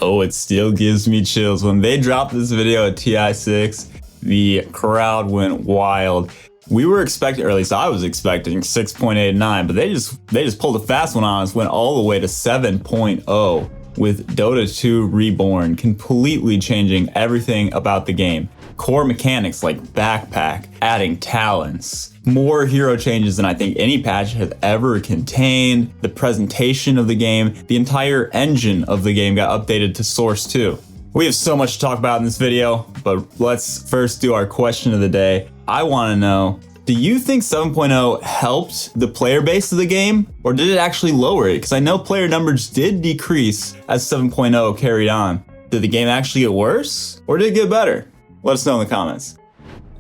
Oh, it still gives me chills. When they dropped this video at TI6, the crowd went wild. We were expecting, or at least I was expecting 6.89, but they just pulled a fast one on us, went all the way to 7.0 with Dota 2 Reborn, completely changing everything about the game. Core mechanics like backpack, adding talents, more hero changes than I think any patch has ever contained, the presentation of the game, the entire engine of the game got updated to Source 2. We have so much to talk about in this video, but let's first do our question of the day. I want to know, do you think 7.0 helped the player base of the game, or did it actually lower it? Because I know player numbers did decrease as 7.0 carried on. Did the game actually get worse, or did it get better? Let us know in the comments.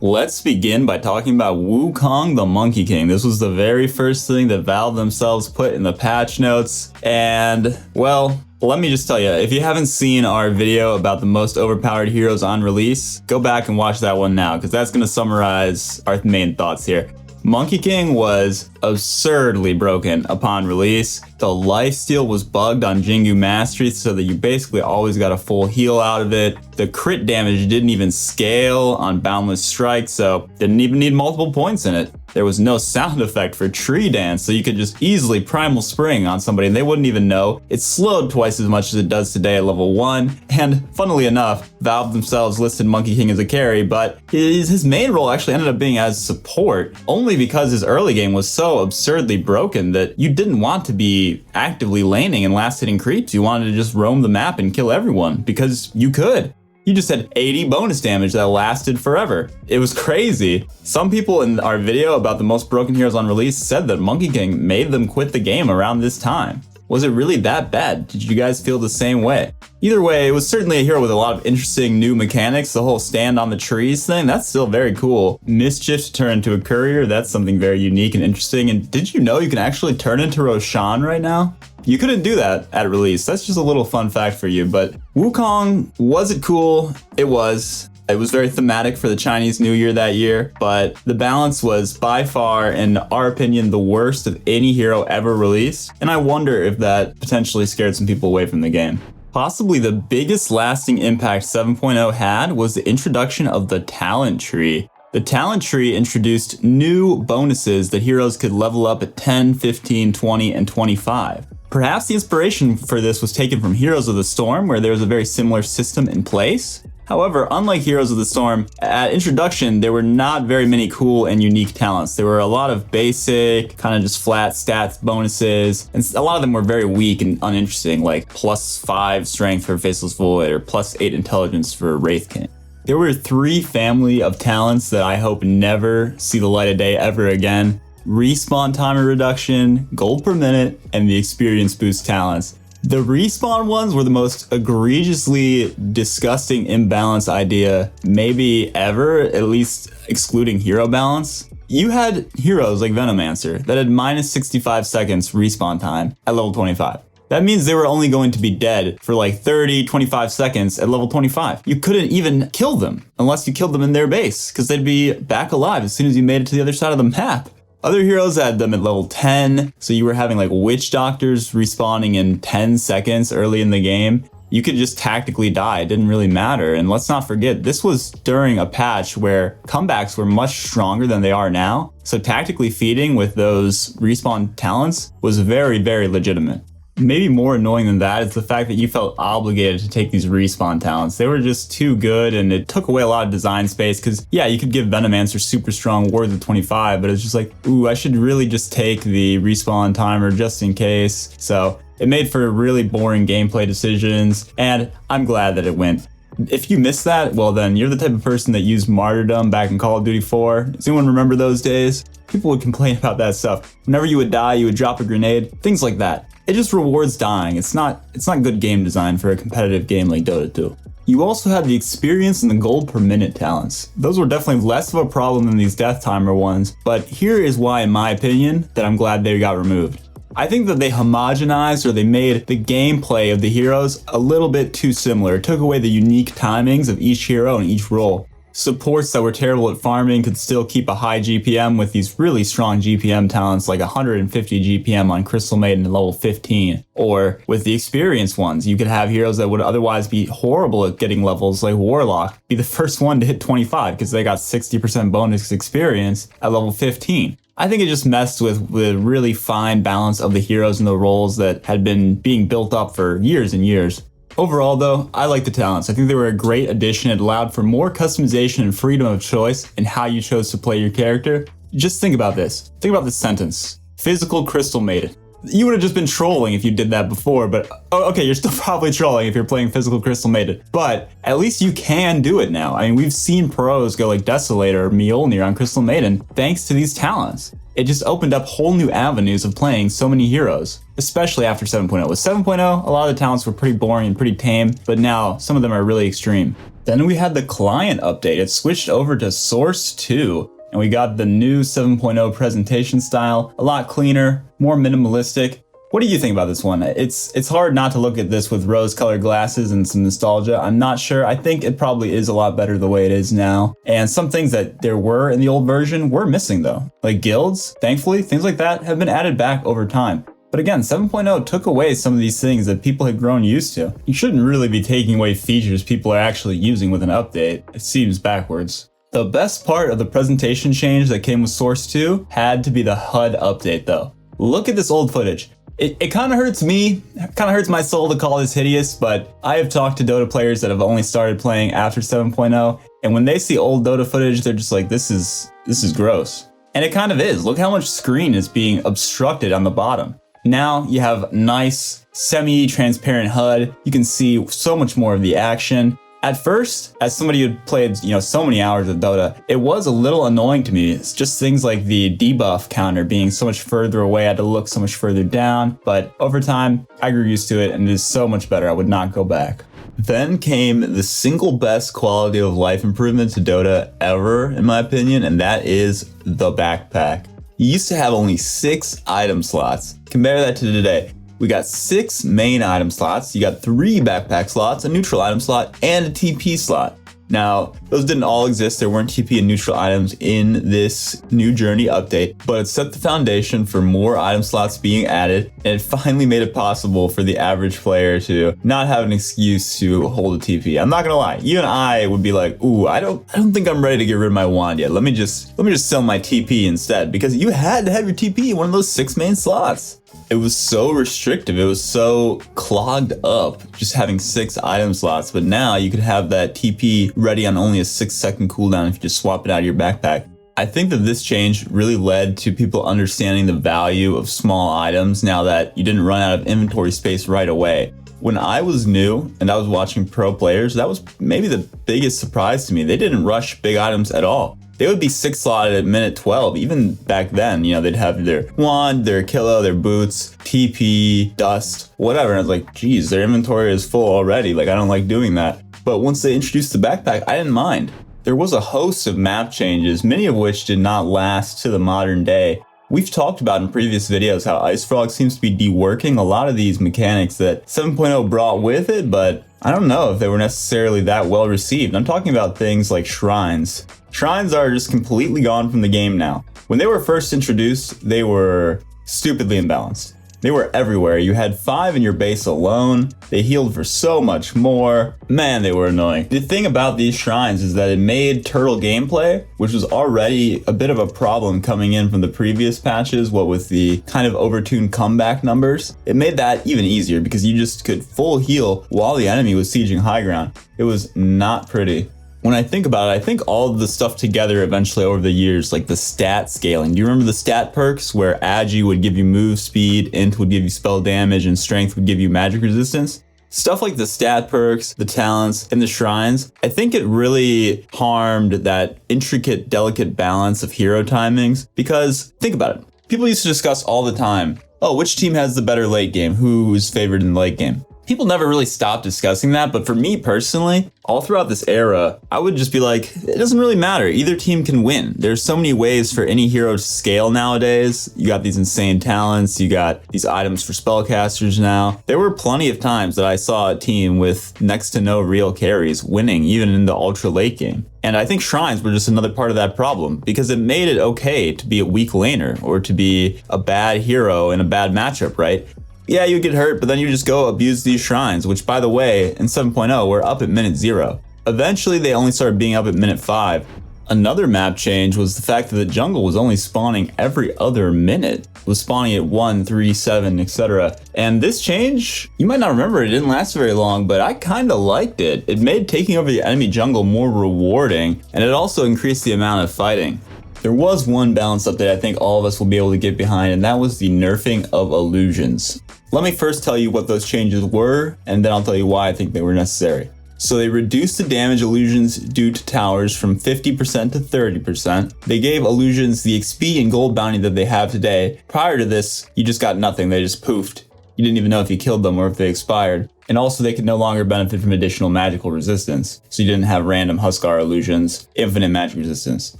Let's begin by talking about Wukong the Monkey King. This was the very first thing that Valve themselves put in the patch notes. And, well, let me just tell you, if you haven't seen our video about the most overpowered heroes on release, go back and watch that one now, because that's going to summarize our main thoughts here. Monkey King was absurdly broken upon release. The lifesteal was bugged on Jingu Mastery so that you basically always got a full heal out of it. The crit damage didn't even scale on Boundless Strike, so didn't even need multiple points in it. There was no sound effect for Tree Dance, so you could just easily Primal Spring on somebody and they wouldn't even know. It slowed twice as much as it does today at level 1, and funnily enough, Valve themselves listed Monkey King as a carry, but his main role actually ended up being as support, only because his early game was so absurdly broken that you didn't want to be actively laning and last hitting creeps. You wanted to just roam the map and kill everyone, because you could. You just had 80 bonus damage that lasted forever. It was crazy. Some people in our video about the most broken heroes on release said that Monkey King made them quit the game around this time. Was it really that bad? Did you guys feel the same way? Either way, it was certainly a hero with a lot of interesting new mechanics. The whole stand on the trees thing, that's still very cool. Mischief to turn into a courier, that's something very unique and interesting. And did you know you can actually turn into Roshan right now? You couldn't do that at release. That's just a little fun fact for you. But Wukong, was it cool? It was. It was very thematic for the Chinese New Year that year, but the balance was by far, in our opinion, the worst of any hero ever released, and I wonder if that potentially scared some people away from the game. Possibly the biggest lasting impact 7.0 had was the introduction of the talent tree. The talent tree introduced new bonuses that heroes could level up at 10, 15, 20, and 25. Perhaps the inspiration for this was taken from Heroes of the Storm, where there was a very similar system in place. However, unlike Heroes of the Storm, at introduction, there were not very many cool and unique talents. There were a lot of basic, kind of just flat stats bonuses, and a lot of them were very weak and uninteresting, like +5 strength for Faceless Void or +8 intelligence for Wraith King. There were 3 family of talents that I hope never see the light of day ever again. Respawn timer reduction, gold per minute, and the experience boost talents. The respawn ones were the most egregiously disgusting imbalance idea maybe ever, at least excluding hero balance. You had heroes like Venomancer that had -65 seconds respawn time at level 25. That means they were only going to be dead for like 30, 25 seconds at level 25. You couldn't even kill them unless you killed them in their base, because they'd be back alive as soon as you made it to the other side of the map. Other heroes had them at level 10, so you were having like witch doctors respawning in 10 seconds early in the game. You could just tactically die, it didn't really matter. And let's not forget, this was during a patch where comebacks were much stronger than they are now. So tactically feeding with those respawn talents was very, very legitimate. Maybe more annoying than that is the fact that you felt obligated to take these respawn talents. They were just too good, and it took away a lot of design space, because yeah, you could give Venomancer super strong wards at 25, but it's just like, ooh, I should really just take the respawn timer just in case. So it made for really boring gameplay decisions, and I'm glad that it went. If you missed that, well then you're the type of person that used Martyrdom back in Call of Duty 4. Does anyone remember those days? People would complain about that stuff. Whenever you would die, you would drop a grenade, things like that. It just rewards dying. It's not good game design for a competitive game like Dota 2. You also had the experience and the gold per minute talents. Those were definitely less of a problem than these death timer ones, but here is why, in my opinion, that I'm glad they got removed. I think that they homogenized, or they made the gameplay of the heroes a little bit too similar. It took away the unique timings of each hero and each role. Supports that were terrible at farming could still keep a high GPM with these really strong GPM talents like 150 GPM on Crystal Maiden at level 15. Or with the experienced ones, you could have heroes that would otherwise be horrible at getting levels like Warlock be the first one to hit 25 because they got 60% bonus experience at level 15. I think it just messed with the really fine balance of the heroes and the roles that had been being built up for years and years. Overall though, I like the talents. I think they were a great addition. It allowed for more customization and freedom of choice in how you chose to play your character. Just think about this. Think about this sentence. Physical Crystal Maiden. You would have just been trolling if you did that before, but okay, you're still probably trolling if you're playing Physical Crystal Maiden. But at least you can do it now. I mean, we've seen pros go like Desolator or Mjolnir on Crystal Maiden thanks to these talents. It just opened up whole new avenues of playing so many heroes, especially after 7.0. With 7.0, a lot of the talents were pretty boring and pretty tame, but now some of them are really extreme. Then we had the client update. It switched over to Source 2, and we got the new 7.0 presentation style, a lot cleaner, more minimalistic. What do you think about this one? It's hard not to look at this with rose-colored glasses and some nostalgia. I'm not sure. I think it probably is a lot better the way it is now. And some things that there were in the old version were missing though. Like guilds, thankfully, things like that have been added back over time. But again, 7.0 took away some of these things that people had grown used to. You shouldn't really be taking away features people are actually using with an update. It seems backwards. The best part of the presentation change that came with Source 2 had to be the HUD update though. Look at this old footage. It kind of hurts me, kind of hurts my soul to call this hideous, but I have talked to Dota players that have only started playing after 7.0, and when they see old Dota footage, they're just like, this is gross. And it kind of is. Look how much screen is being obstructed on the bottom. Now you have nice, semi-transparent HUD. You can see so much more of the action. At first, as somebody who played, so many hours of Dota, it was a little annoying to me. It's just things like the debuff counter being so much further away, I had to look so much further down. But over time, I grew used to it and it is so much better. I would not go back. Then came the single best quality of life improvement to Dota ever, in my opinion, and that is the backpack. You used to have only 6 item slots. Compare that to today. We got 6 main item slots, you got 3 backpack slots, a neutral item slot, and a TP slot. Now, those didn't all exist, there weren't TP and neutral items in this new journey update, but it set the foundation for more item slots being added, and it finally made it possible for the average player to not have an excuse to hold a TP. I'm not gonna lie, even I would be like, ooh, I don't think I'm ready to get rid of my wand yet. Let me just sell my TP instead, because you had to have your TP in one of those 6 main slots. It was so restrictive, it was so clogged up just having 6 item slots, but now you could have that TP ready on only a 6-second cooldown if you just swap it out of your backpack. I think that this change really led to people understanding the value of small items now that you didn't run out of inventory space right away. When I was new and I was watching pro players, that was maybe the biggest surprise to me. They didn't rush big items at all. They would be 6 slotted at minute 12, even back then, they'd have their wand, their kilo, their boots, TP, dust, whatever. And I was like, geez, their inventory is full already. Like, I don't like doing that. But once they introduced the backpack, I didn't mind. There was a host of map changes, many of which did not last to the modern day. We've talked about in previous videos how Ice Frog seems to be deworking a lot of these mechanics that 7.0 brought with it, but I don't know if they were necessarily that well received. I'm talking about things like shrines. Shrines are just completely gone from the game now. When they were first introduced, they were stupidly imbalanced. They were everywhere. You had 5 in your base alone. They healed for so much more. Man, they were annoying. The thing about these shrines is that it made turtle gameplay, which was already a bit of a problem coming in from the previous patches, what with the kind of overtuned comeback numbers. It made that even easier because you just could full heal while the enemy was sieging high ground. It was not pretty. When I think about it, I think all of the stuff together eventually over the years, like the stat scaling. Do you remember the stat perks where Agi would give you move speed, Int would give you spell damage, and Strength would give you magic resistance? Stuff like the stat perks, the talents, and the shrines, I think it really harmed that intricate, delicate balance of hero timings. Because think about it. People used to discuss all the time, oh, which team has the better late game? Who's favored in the late game? People never really stopped discussing that, but for me personally, all throughout this era, I would just be like, it doesn't really matter. Either team can win. There's so many ways for any hero to scale nowadays. You got these insane talents, you got these items for spellcasters now. There were plenty of times that I saw a team with next to no real carries winning, even in the ultra late game. And I think shrines were just another part of that problem, because it made it okay to be a weak laner or to be a bad hero in a bad matchup, right? Yeah, you get hurt, but then you just go abuse these shrines, which by the way, in 7.0, we're up at minute 0. Eventually, they only started being up at minute 5. Another map change was the fact that the jungle was only spawning every other minute. It was spawning at 1, 3, 7, etc. And this change, you might not remember, it didn't last very long, but I kinda liked it. It made taking over the enemy jungle more rewarding, and it also increased the amount of fighting. There was one balance update I think all of us will be able to get behind, and that was the nerfing of illusions. Let me first tell you what those changes were, and then I'll tell you why I think they were necessary. So they reduced the damage illusions due to towers from 50% to 30%. They gave illusions the XP and gold bounty that they have today. Prior to this, you just got nothing, they just poofed. You didn't even know if you killed them or if they expired. And also they could no longer benefit from additional magical resistance. So you didn't have random Huskar illusions, infinite magic resistance.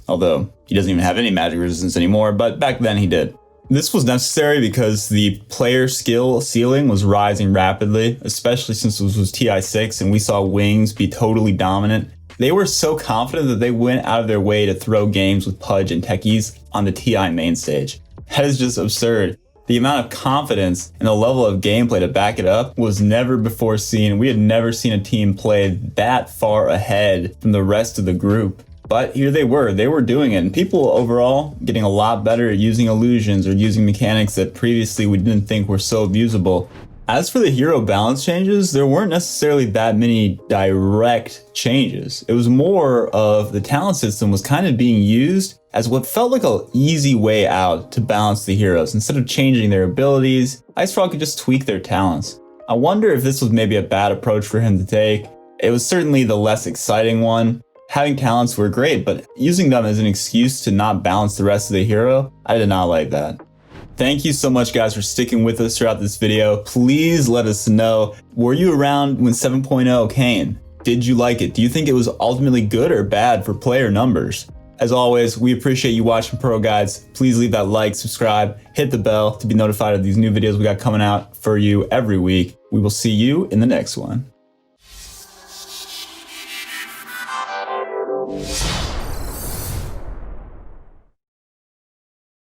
Although he doesn't even have any magic resistance anymore, but back then he did. This was necessary because the player skill ceiling was rising rapidly, especially since this was TI6 and we saw Wings be totally dominant. They were so confident that they went out of their way to throw games with Pudge and Techies on the TI main stage. That is just absurd. The amount of confidence and the level of gameplay to back it up was never before seen. We had never seen a team play that far ahead from the rest of the group. But here they were doing it, and people overall getting a lot better at using illusions or using mechanics that previously we didn't think were so abusable. As for the hero balance changes, there weren't necessarily that many direct changes. It was more of the talent system was kind of being used as what felt like an easy way out to balance the heroes. Instead of changing their abilities, IceFrog could just tweak their talents. I wonder if this was maybe a bad approach for him to take. It was certainly the less exciting one. Having talents were great, but using them as an excuse to not balance the rest of the hero, I did not like that. Thank you so much guys for sticking with us throughout this video. Please let us know, were you around when 7.0 came? Did you like it? Do you think it was ultimately good or bad for player numbers? As always, we appreciate you watching Proguides. Please leave that like, subscribe, hit the bell to be notified of these new videos we got coming out for you every week. We will see you in the next one.